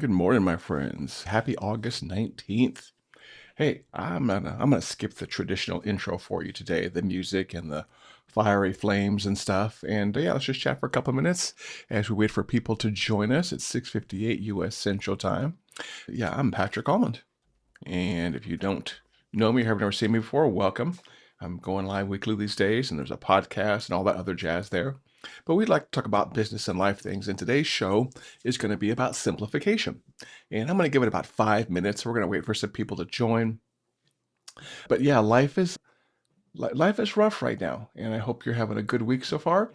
Good morning, my friends. Happy August 19th. Hey, I'm gonna skip the traditional intro for you today, the music and the fiery flames and stuff. And yeah, let's just chat for a couple minutes as we wait for people to join us at 6:58 US Central Time. Yeah, I'm Patrick Almond. And if you don't know me or have never seen me before, welcome. I'm going live weekly these days, and there's a podcast and all that other jazz there. But we'd like to talk about business and life things, and today's show is going to be about simplification. And I'm going to give it about 5 minutes. We're going to wait for some people to join. But yeah, life is rough right now, and I hope you're having a good week so far.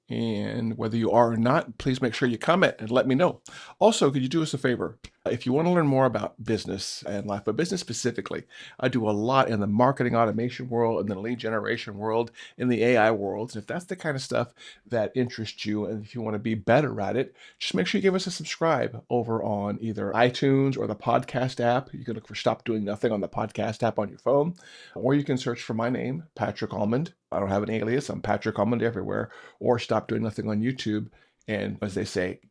And whether you are or not, please make sure you comment and let me know. Also, could you do us a favor? If you want to learn more about business and life, but business specifically, I do a lot in the marketing automation world, in the lead generation world, in the AI world. And if that's the kind of stuff that interests you, and if you want to be better at it, just make sure you give us a subscribe over on either iTunes or the podcast app. You can look for Stop Doing Nothing on the podcast app on your phone, or you can search for my name, Patrick Almond. I don't have an alias. I'm Patrick Almond everywhere, or Stop Doing Nothing on YouTube. And as they say,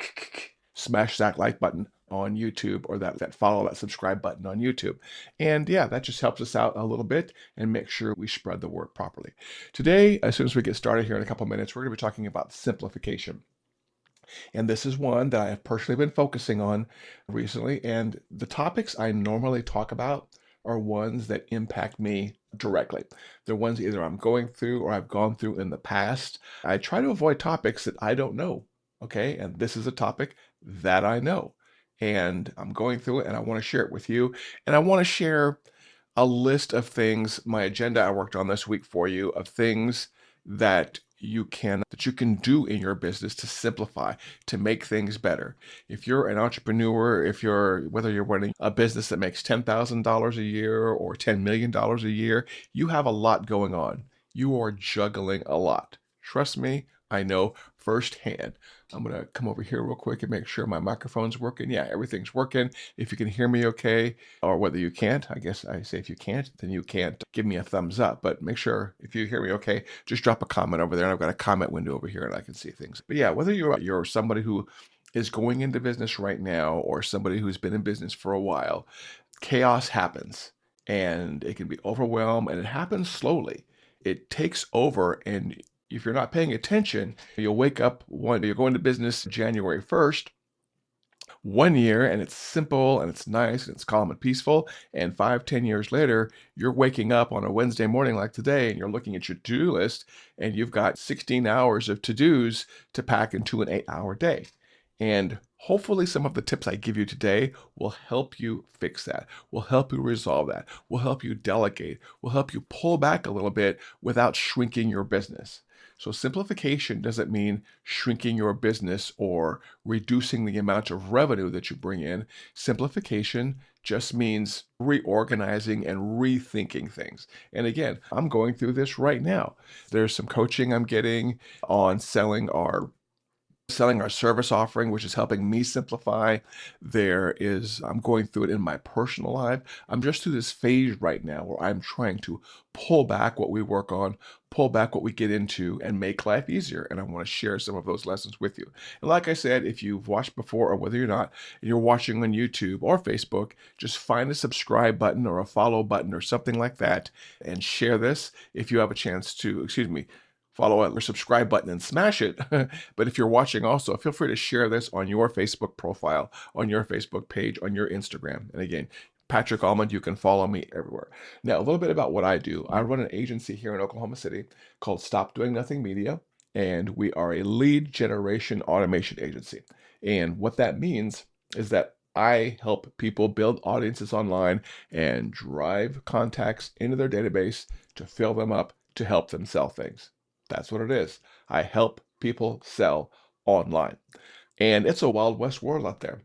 smash that like button on YouTube, or that follow, that subscribe button on YouTube. And yeah, that just helps us out a little bit and make sure we spread the word properly. Today, as soon as we get started here in a couple minutes, we're going to be talking about simplification. And this is one that I have personally been focusing on recently. And the topics I normally talk about are ones that impact me directly. They're ones either I'm going through or I've gone through in the past. I try to avoid topics that I don't know. Okay. And this is a topic that I know. And I'm going through it and I want to share it with you. And I want to share a list of things, my agenda I worked on this week for you, of things that you can do in your business to simplify, to make things better. If you're an entrepreneur, whether you're running a business that makes $10,000 a year or $10 million a year, you have a lot going on. You are juggling a lot. Trust me, I know firsthand. I'm going to come over here real quick and make sure my microphone's working. Yeah, everything's working. If you can hear me okay, or whether you can't, I guess I say if you can't, then you can't give me a thumbs up. But make sure if you hear me okay, just drop a comment over there. And I've got a comment window over here and I can see things. But yeah, whether you're somebody who is going into business right now or somebody who's been in business for a while, chaos happens and it can be overwhelmed and it happens slowly. It takes over, and if you're not paying attention, you'll wake up one, you're going to business January 1st, one year, and it's simple and it's nice and it's calm and peaceful. And 5, 10 years later, you're waking up on a Wednesday morning like today and you're looking at your to-do list and you've got 16 hours of to-dos to pack into an 8-hour day. And hopefully some of the tips I give you today will help you fix that, will help you resolve that, will help you delegate, will help you pull back a little bit without shrinking your business. So simplification doesn't mean shrinking your business or reducing the amount of revenue that you bring in. Simplification just means reorganizing and rethinking things. And again, I'm going through this right now. There's some coaching I'm getting on selling our service offering, which is helping me simplify. I'm going through it in my personal life. I'm just through this phase right now where I'm trying to pull back what we work on, pull back what we get into, and make life easier. And I want to share some of those lessons with you. And like I said, if you've watched before or whether you're not, and you're watching on YouTube or Facebook, just find a subscribe button or a follow button or something like that and share this if you have a chance to, follow it or subscribe button and smash it. But if you're watching also, feel free to share this on your Facebook profile, on your Facebook page, on your Instagram. And again, Patrick Almond, you can follow me everywhere. Now, a little bit about what I do. I run an agency here in Oklahoma City called Stop Doing Nothing Media, and we are a lead generation automation agency. And what that means is that I help people build audiences online and drive contacts into their database to fill them up to help them sell things. That's what it is. I help people sell online. And it's a Wild West world out there.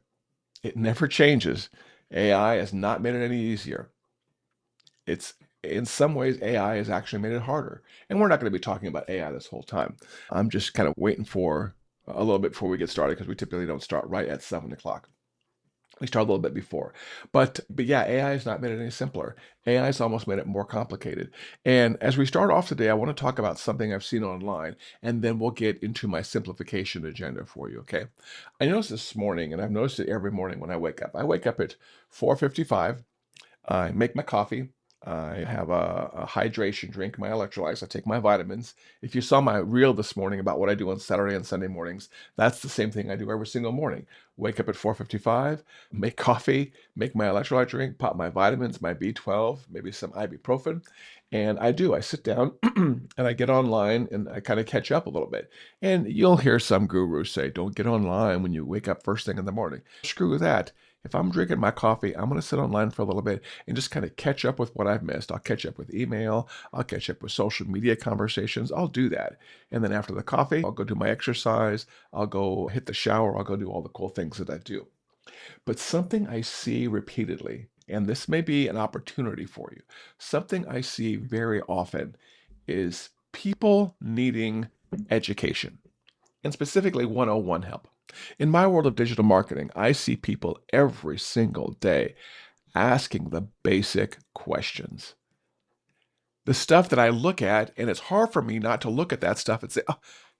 It never changes. AI has not made it any easier. It's in some ways, AI has actually made it harder. And we're not going to be talking about AI this whole time. I'm just kind of waiting for a little bit before we get started because we typically don't start right at 7 o'clock. We started a little bit before, but yeah, AI has not made it any simpler. AI has almost made it more complicated. And as we start off today, I want to talk about something I've seen online, and then we'll get into my simplification agenda for you. Okay? I noticed this morning, and I've noticed it every morning when I wake up. I wake up at 4:55. I make my coffee. I have a hydration drink, my electrolytes. I take my vitamins. If you saw my reel this morning about what I do on Saturday and Sunday mornings, that's the same thing I do every single morning. Wake up at 4:55, make coffee, make my electrolyte drink, pop my vitamins, my B12, maybe some ibuprofen. And I do. I sit down and I get online and I kind of catch up a little bit. And you'll hear some gurus say, don't get online when you wake up first thing in the morning. Screw that. If I'm drinking my coffee, I'm going to sit online for a little bit and just kind of catch up with what I've missed. I'll catch up with email. I'll catch up with social media conversations. I'll do that. And then after the coffee, I'll go do my exercise. I'll go hit the shower. I'll go do all the cool things that I do. But something I see repeatedly, and this may be an opportunity for you, something I see very often is people needing education, and specifically 101 help. In my world of digital marketing, I see people every single day asking the basic questions. The stuff that I look at, and it's hard for me not to look at that stuff and say, oh,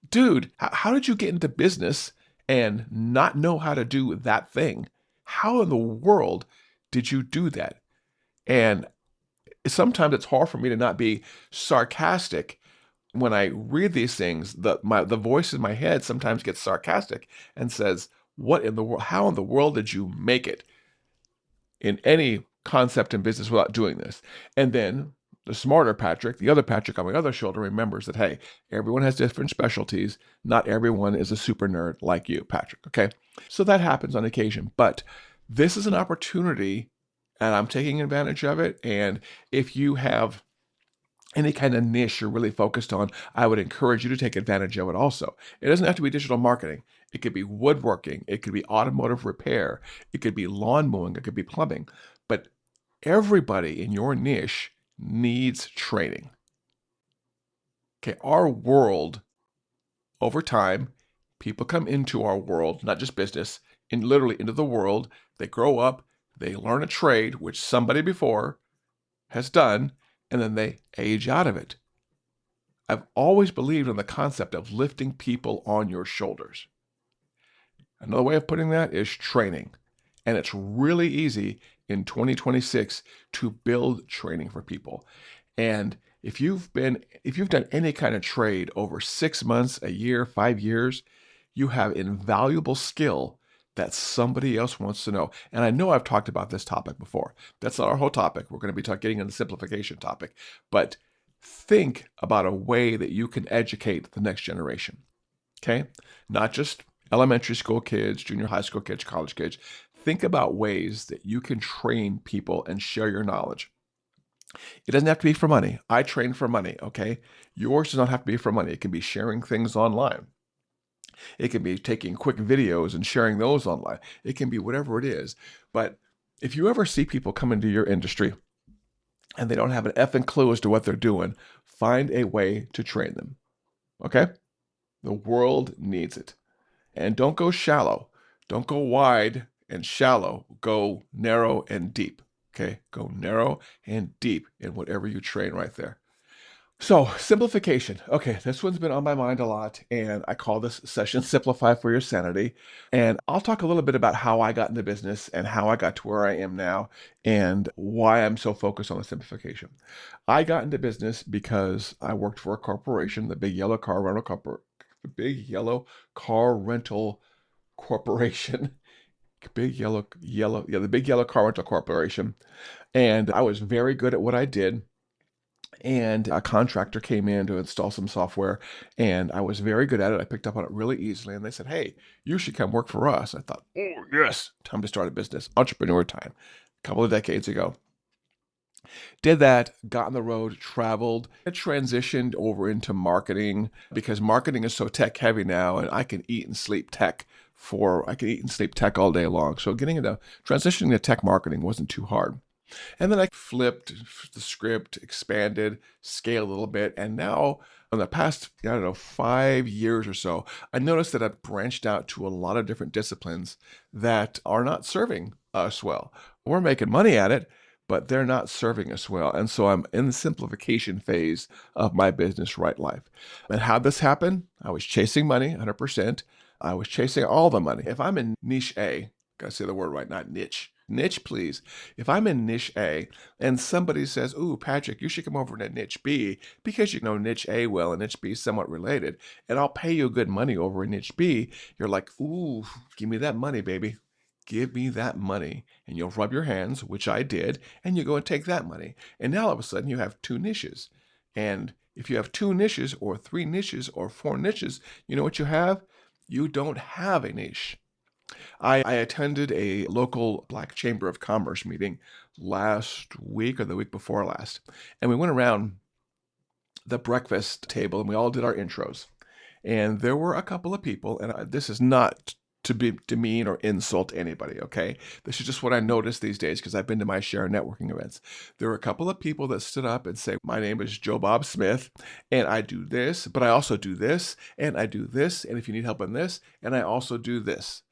dude, how did you get into business and not know how to do that thing? How in the world did you do that? And sometimes it's hard for me to not be sarcastic when I read these things. The voice in my head sometimes gets sarcastic and says, "What in the world? How in the world did you make it in any concept in business without doing this?" And then the smarter Patrick, the other Patrick on my other shoulder, remembers that, hey, everyone has different specialties. Not everyone is a super nerd like you, Patrick. Okay. So that happens on occasion. But this is an opportunity, and I'm taking advantage of it. And if you have any kind of niche you're really focused on, I would encourage you to take advantage of it also. It doesn't have to be digital marketing. It could be woodworking. It could be automotive repair. It could be lawn mowing. It could be plumbing. But everybody in your niche needs training. Okay, our world, over time, people come into our world, not just business, and literally into the world. They grow up, they learn a trade, which somebody before has done, and then they age out of it. I've always believed in the concept of lifting people on your shoulders. Another way of putting that is training. And it's really easy in 2026 to build training for people. And if you've done any kind of trade over 6 months, a year, 5 years, you have invaluable skill that somebody else wants to know. And I know I've talked about this topic before. That's not our whole topic. We're going to be getting into the simplification topic. But think about a way that you can educate the next generation. Okay? Not just elementary school kids, junior high school kids, college kids. Think about ways that you can train people and share your knowledge. It doesn't have to be for money. I train for money, okay? Yours does not have to be for money. It can be sharing things online. It can be taking quick videos and sharing those online. It can be whatever it is. But if you ever see people come into your industry and they don't have an effing clue as to what they're doing, find a way to train them, okay? The world needs it. And don't go shallow. Don't go wide and shallow. Go narrow and deep. Okay? Go narrow and deep in whatever you train right there. So, simplification. Okay, this one's been on my mind a lot, and I call this session Simplify for Your Sanity. And I'll talk a little bit about how I got into business and how I got to where I am now and why I'm so focused on the simplification. I got into business because I worked for a corporation, the Big Yellow Car Rental Corporation. The Big Yellow Car Rental Corporation. And I was very good at what I did. And a contractor came in to install some software, and I was very good at it. I picked up on it really easily, and they said, hey, you should come work for us. I thought, oh, yes, time to start a business. Entrepreneur time, a couple of decades ago. Did that, got on the road, traveled, I transitioned over into marketing because marketing is so tech heavy now, and I can eat and sleep tech all day long. So transitioning to tech marketing wasn't too hard. And then I flipped the script, expanded, scaled a little bit. And now, in the past, 5 years or so, I noticed that I've branched out to a lot of different disciplines that are not serving us well. We're making money at it, but they're not serving us well. And so I'm in the simplification phase of my business right life. And how this happened? I was chasing money 100%. I was chasing all the money. If I'm in niche A, gotta say the word right, not niche. Niche, please. If I'm in niche A and somebody says, "Ooh, Patrick, you should come over to niche B because you know niche A well and niche B is somewhat related, and I'll pay you good money over in niche B," you're like, "Ooh, give me that money, baby. Give me that money." And you'll rub your hands, which I did, and you go and take that money. And now all of a sudden you have two niches. And if you have two niches or three niches or four niches, you know what you have? You don't have a niche. I attended a local Black Chamber of Commerce meeting last week or the week before last. And we went around the breakfast table and we all did our intros. And there were a couple of people, and this is not to be demean or insult anybody, okay? This is just what I noticed these days because I've been to my share of networking events. There were a couple of people that stood up and say, "My name is Joe Bob Smith, and I do this, but I also do this, and I do this, and if you need help in this, and I also do this."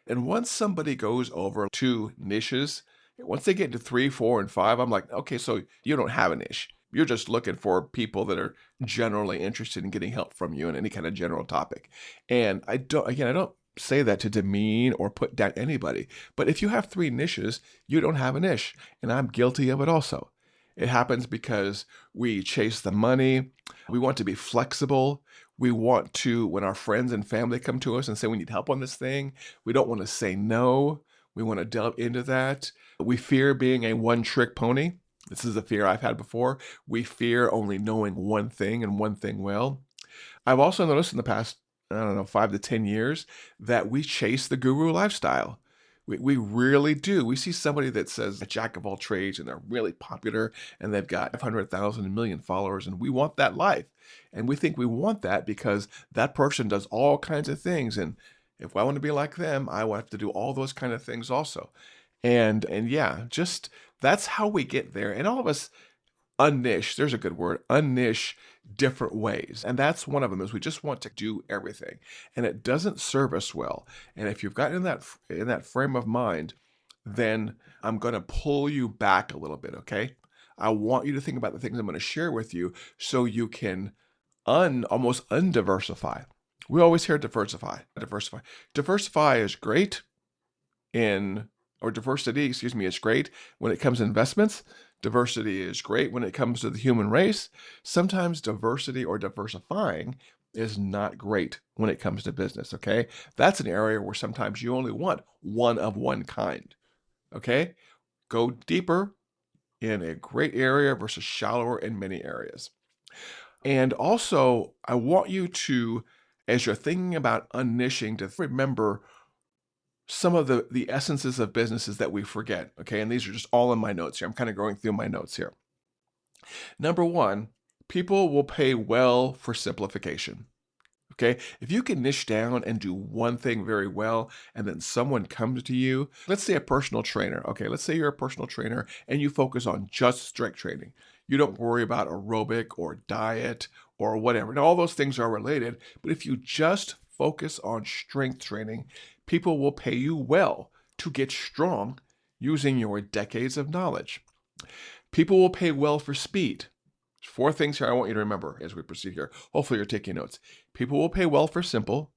And once somebody goes over two niches, once they get into 3, 4, and 5, I'm like, okay, so you don't have a niche. You're just looking for people that are generally interested in getting help from you in any kind of general topic. And I don't say that to demean or put down anybody. But if you have 3 niches, you don't have a niche. And I'm guilty of it also. It happens because we chase the money. We want to be flexible. We want to, when our friends and family come to us and say we need help on this thing, we don't want to say no. We want to delve into that. We fear being a one-trick pony. This is a fear I've had before. We fear only knowing one thing and one thing well. I've also noticed in the past, I don't know, 5 to 10 years that we chase the guru lifestyle. We really do. We see somebody that says a jack of all trades and they're really popular and they've got 500,000, a million followers, and we want that life. And we think we want that because that person does all kinds of things. And if I want to be like them, I will have to do all those kind of things also. And yeah, just that's how we get there. And all of us unniche, there's a good word, unniche different ways. And that's one of them is we just want to do everything. And it doesn't serve us well. And if you've gotten in that frame of mind, then I'm going to pull you back a little bit, okay? I want you to think about the things I'm going to share with you so you can almost undiversify. We always hear diversify. Diversify is great diversity, is great when it comes to investments. Diversity is great when it comes to the human race. Sometimes diversity or diversifying is not great when it comes to business, okay? That's an area where sometimes you only want one of one kind, okay? Go deeper in a great area versus shallower in many areas. And also, I want you to, as you're thinking about unniching, to remember some of the essences of businesses that we forget, okay? And these are just all in my notes here. I'm kind of going through my notes here. Number one, people will pay well for simplification. Okay, if you can niche down and do one thing very well, and then someone comes to you, let's say a personal trainer. Okay, let's say you're a personal trainer and you focus on just strength training. You don't worry about aerobic or diet or whatever. Now, all those things are related, but if you just focus on strength training, people will pay you well to get strong using your decades of knowledge. People will pay well for speed. 4 things here I want you to remember as we proceed here. Hopefully you're taking notes. People will pay well for simple.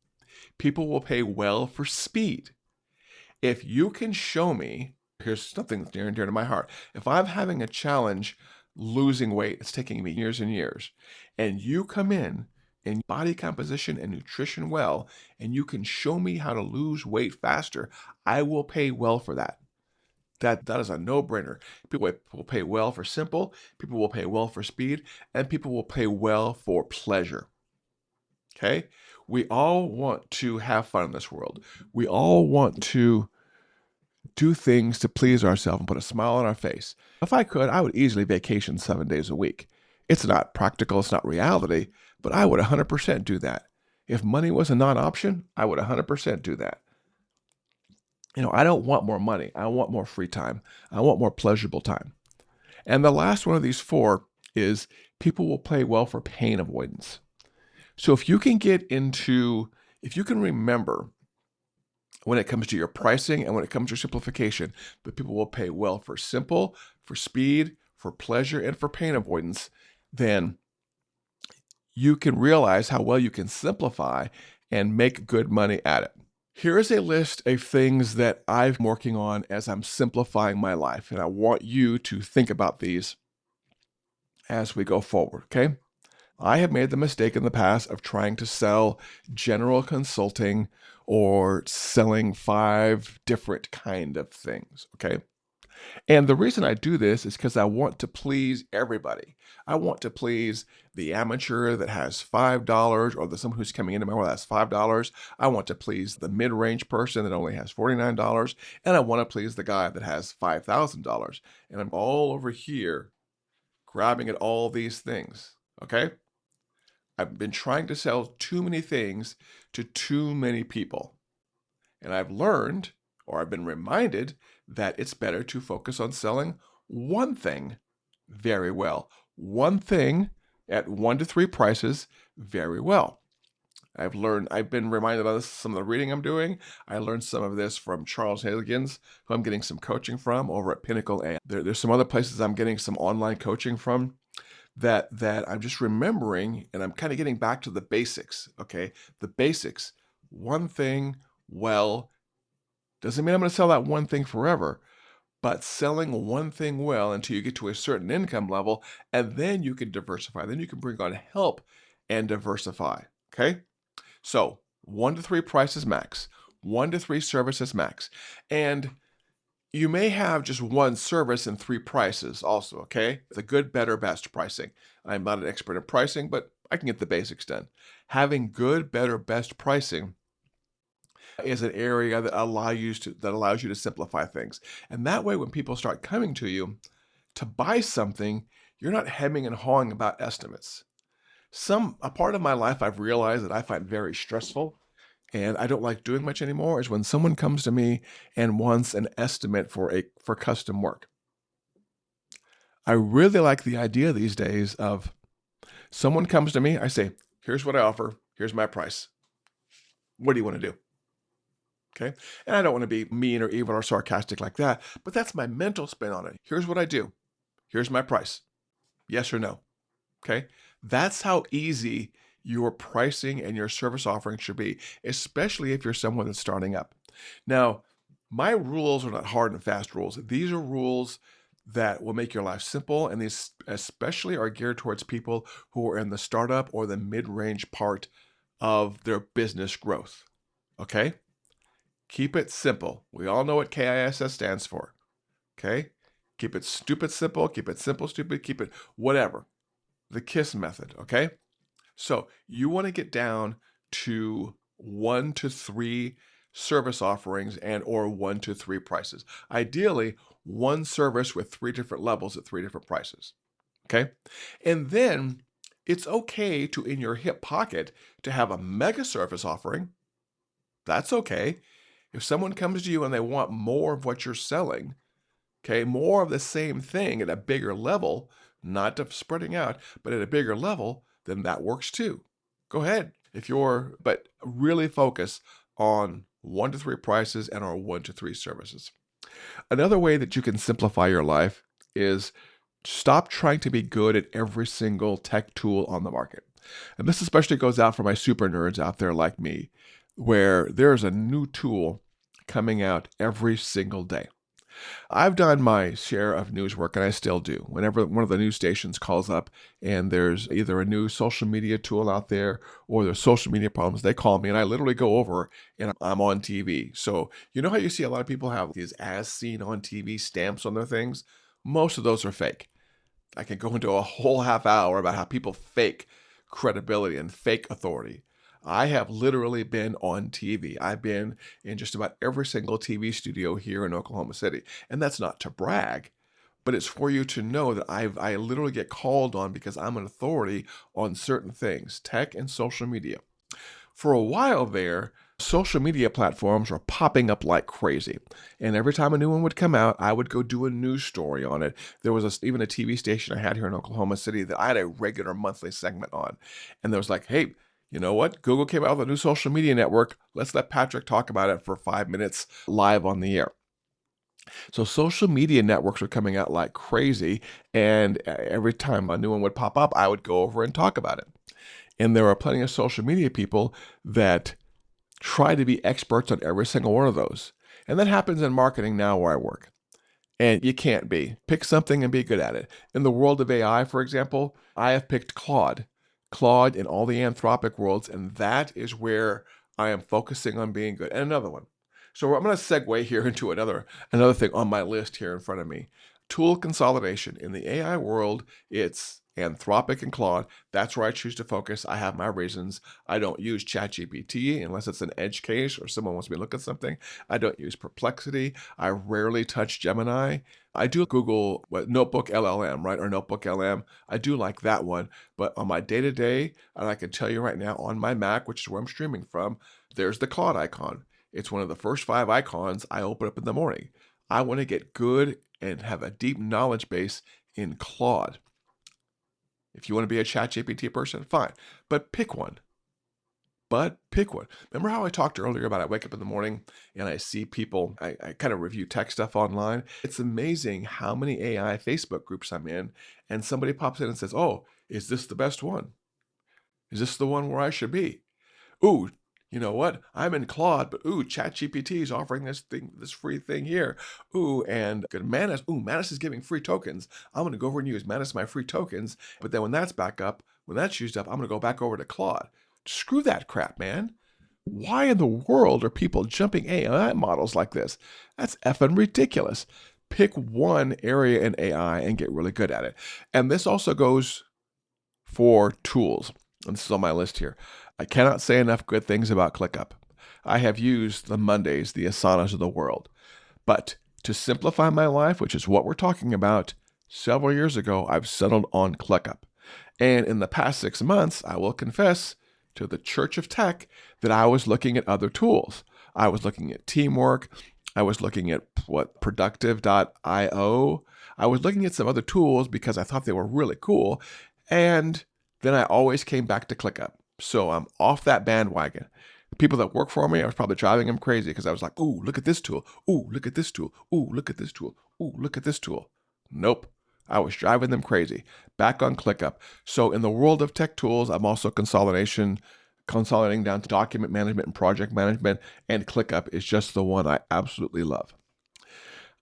People will pay well for speed. If you can show me, here's something that's near and dear to my heart. If I'm having a challenge losing weight, it's taking me years and years, and you come in body composition and nutrition well, and you can show me how to lose weight faster, I will pay well for that. That is a no-brainer. People will pay well for simple, people will pay well for speed, and people will pay well for pleasure. Okay? We all want to have fun in this world. We all want to do things to please ourselves and put a smile on our face. If I could, I would easily vacation 7 days a week. It's not practical, it's not reality, but I would 100% do that. If money was a non-option, I would 100% do that. I don't want more money. I want more free time. I want more pleasurable time. And the last one of these 4 is people will pay well for pain avoidance. So if you can remember when it comes to your pricing and when it comes to your simplification. But people will pay well for simple, for speed, for pleasure, and for pain avoidance. Then you can realize how well you can simplify and make good money at it. Here is a list of things that I'm working on as I'm simplifying my life, and I want you to think about these as we go forward, okay? I have made the mistake in the past of trying to sell general consulting or selling 5 different kind of things, okay? And the reason I do this is because I want to please everybody. I want to please the amateur that has $5 or someone who's coming into my world that has $5. I want to please the mid-range person that only has $49. And I want to please the guy that has $5,000. And I'm all over here grabbing at all these things, okay? I've been trying to sell too many things to too many people. And I've learned, or I've been reminded, that it's better to focus on selling one thing very well. One thing at 1 to 3 prices very well. I've been reminded of this, some of the reading I'm doing. I learned some of this from Charles Higgins, who I'm getting some coaching from over at Pinnacle. And there's some other places I'm getting some online coaching from that I'm just remembering, and I'm kind of getting back to the basics, okay? The basics. One thing well doesn't mean I'm going to sell that one thing forever, but selling one thing well until you get to a certain income level, and then you can diversify. Then you can bring on help and diversify, okay? So 1 to 3 prices max, 1 to 3 services max. And you may have just one service and 3 prices also, okay? The good, better, best pricing. I'm not an expert in pricing, but I can get the basics done. Having good, better, best pricing is an area that allows you to simplify things. And that way, when people start coming to you to buy something, you're not hemming and hawing about estimates. A part of my life I've realized that I find very stressful and I don't like doing much anymore is when someone comes to me and wants an estimate for custom work. I really like the idea these days of someone comes to me, I say, here's what I offer, here's my price. What do you want to do? Okay. And I don't want to be mean or evil or sarcastic like that, but that's my mental spin on it. Here's what I do. Here's my price. Yes or no. Okay. That's how easy your pricing and your service offering should be, especially if you're someone that's starting up. Now, my rules are not hard and fast rules. These are rules that will make your life simple, and these especially are geared towards people who are in the startup or the mid-range part of their business growth. Okay? Keep it simple. We all know what KISS stands for. Okay? Keep it stupid simple, keep it simple stupid, keep it whatever. The KISS method, okay? So you want to get down to 1 to 3 service offerings and or 1 to 3 prices. Ideally, one service with 3 different levels at 3 different prices. Okay? And then it's okay to, in your hip pocket, to have a mega service offering. That's okay. If someone comes to you and they want more of what you're selling, okay, more of the same thing at a bigger level, not spreading out, but at a bigger level, then that works too. Go ahead. But really focus on 1 to 3 prices and our 1 to 3 services. Another way that you can simplify your life is stop trying to be good at every single tech tool on the market. And this especially goes out for my super nerds out there like me, where there's a new tool coming out every single day. I've done my share of news work, and I still do. Whenever one of the news stations calls up and there's either a new social media tool out there or there's social media problems, they call me and I literally go over and I'm on TV. So you know how you see a lot of people have these as seen on TV stamps on their things? Most of those are fake. I can go into a whole half hour about how people fake credibility and fake authority. I have literally been on TV. I've been in just about every single TV studio here in Oklahoma City. And that's not to brag, but it's for you to know that I literally get called on because I'm an authority on certain things, tech and social media. For a while there, social media platforms were popping up like crazy. And every time a new one would come out, I would go do a news story on it. There was even a TV station I had here in Oklahoma City that I had a regular monthly segment on. And there was like, hey, You know what? Google came out with a new social media network. Let's let Patrick talk about it for 5 minutes live on the air. So social media networks were coming out like crazy, and every time a new one would pop up, I would go over and talk about it. And there are plenty of social media people that try to be experts on every single one of those. And that happens in marketing now where I work. And you can't be. Pick something and be good at it. In the world of AI, for example, I have picked Claude in all the Anthropic worlds, and that is where I am focusing on being good. And another one. So I'm going to segue here into another thing on my list here in front of me. Tool consolidation. In the AI world, it's Anthropic and Claude. That's where I choose to focus. I have my reasons. I don't use ChatGPT unless it's an edge case or someone wants me to look at something. I don't use Perplexity. I rarely touch Gemini. I do Google Notebook LLM, right? Or Notebook LM. I do like that one. But on my day-to-day, and I can tell you right now on my Mac, which is where I'm streaming from, there's the Claude icon. It's one of the first 5 icons I open up in the morning. I want to get good and have a deep knowledge base in Claude. If you want to be a ChatGPT person, fine. But pick one. Remember how I talked earlier about I wake up in the morning and I see people, I kind of review tech stuff online. It's amazing how many AI Facebook groups I'm in, and somebody pops in and says, oh, is this the best one? Is this the one where I should be? Ooh, you know what? I'm in Claude, but ooh, ChatGPT is offering this free thing here. Ooh, and Manus is giving free tokens. I'm going to go over and use Manus my free tokens. But then when that's used up, I'm going to go back over to Claude. Screw that crap, man. Why in the world are people jumping AI models like this? That's effing ridiculous. Pick one area in AI and get really good at it. And this also goes for tools. And this is on my list here. I cannot say enough good things about ClickUp. I have used the Mondays, the Asanas of the world. But to simplify my life, which is what we're talking about, several years ago, I've settled on ClickUp. And in the past 6 months, I will confess to the Church of Tech that I was looking at other tools. I was looking at Teamwork. I was looking at Productive.io. I was looking at some other tools because I thought they were really cool. And then I always came back to ClickUp. So I'm off that bandwagon. The people that work for me, I was probably driving them crazy because I was like, ooh, look at this tool. Ooh, look at this tool. Ooh, look at this tool. Ooh, look at this tool. Nope. I was driving them crazy. Back on ClickUp. So in the world of tech tools, I'm also consolidating down to document management and project management, and ClickUp is just the one I absolutely love.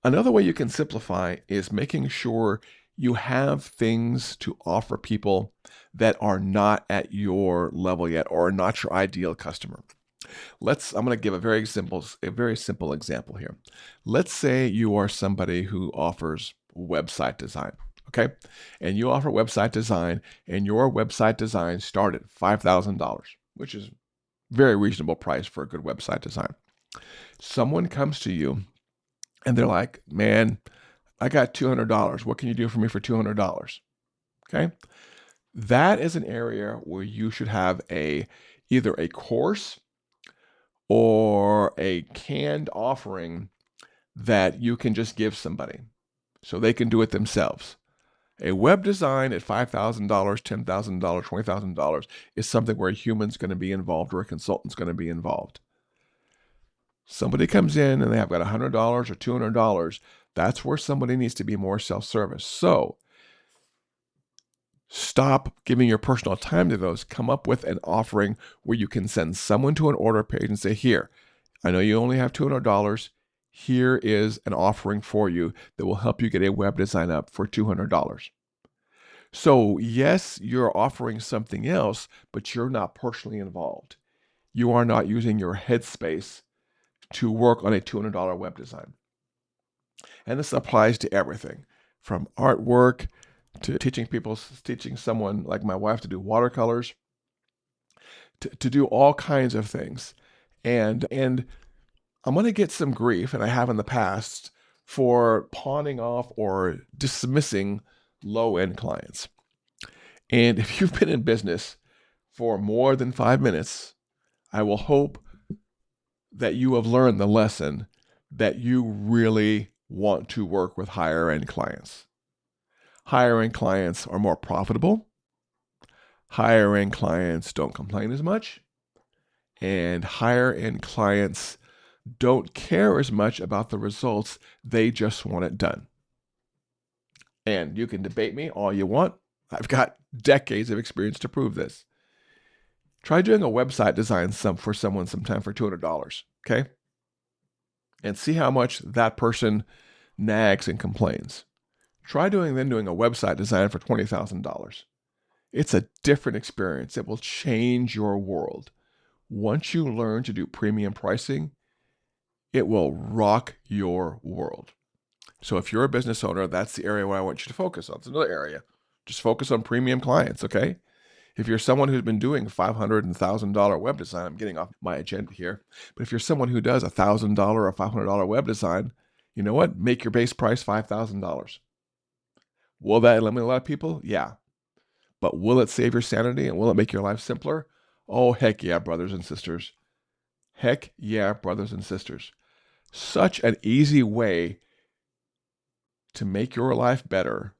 Another way you can simplify is making sure you have things to offer people that are not at your level yet or are not your ideal customer. I'm going to give a very simple example here. Let's say you are somebody who offers website design, okay? And you offer website design, and your website design start at $5,000, which is a very reasonable price for a good website design. Someone comes to you and they're like, man, I got $200. What can you do for me for $200? Okay. That is an area where you should have either a course or a canned offering that you can just give somebody so they can do it themselves. A web design at $5,000, $10,000, $20,000 is something where a human's going to be involved or a consultant's going to be involved. Somebody comes in and they have got $100 or $200, that's where somebody needs to be more self-service. So stop giving your personal time to those. Come up with an offering where you can send someone to an order page and say, here, I know you only have $200. Here is an offering for you that will help you get a web design up for $200. So yes, you're offering something else, but you're not personally involved. You are not using your headspace to work on a $200 web design. And this applies to everything from artwork to teaching someone like my wife to do watercolors, to do all kinds of things. And I'm going to get some grief, and I have in the past, for pawning off or dismissing low-end clients. And if you've been in business for more than 5 minutes, I will hope that you have learned the lesson that you really want to work with higher end clients. Higher end clients are more profitable. higher-end clients don't complain as much, and higher-end clients don't care as much about the results. They just want it done. And you can debate me all you want. I've got decades of experience to prove this. Try doing a website design for someone sometime for $200, okay? And see how much that person nags and complains. Try doing a website design for $20,000. It's a different experience. It will change your world. Once you learn to do premium pricing, it will rock your world. So if you're a business owner, that's the area where I want you to focus on. It's another area. Just focus on premium clients, okay? If you're someone who's been doing $500 and $1,000 web design, I'm getting off my agenda here, but if you're someone who does $1,000 or $500 web design, you know what? Make your base price $5,000. Will that eliminate a lot of people? Yeah. But will it save your sanity and will it make your life simpler? Oh, heck yeah, brothers and sisters. Heck yeah, brothers and sisters. Such an easy way to make your life better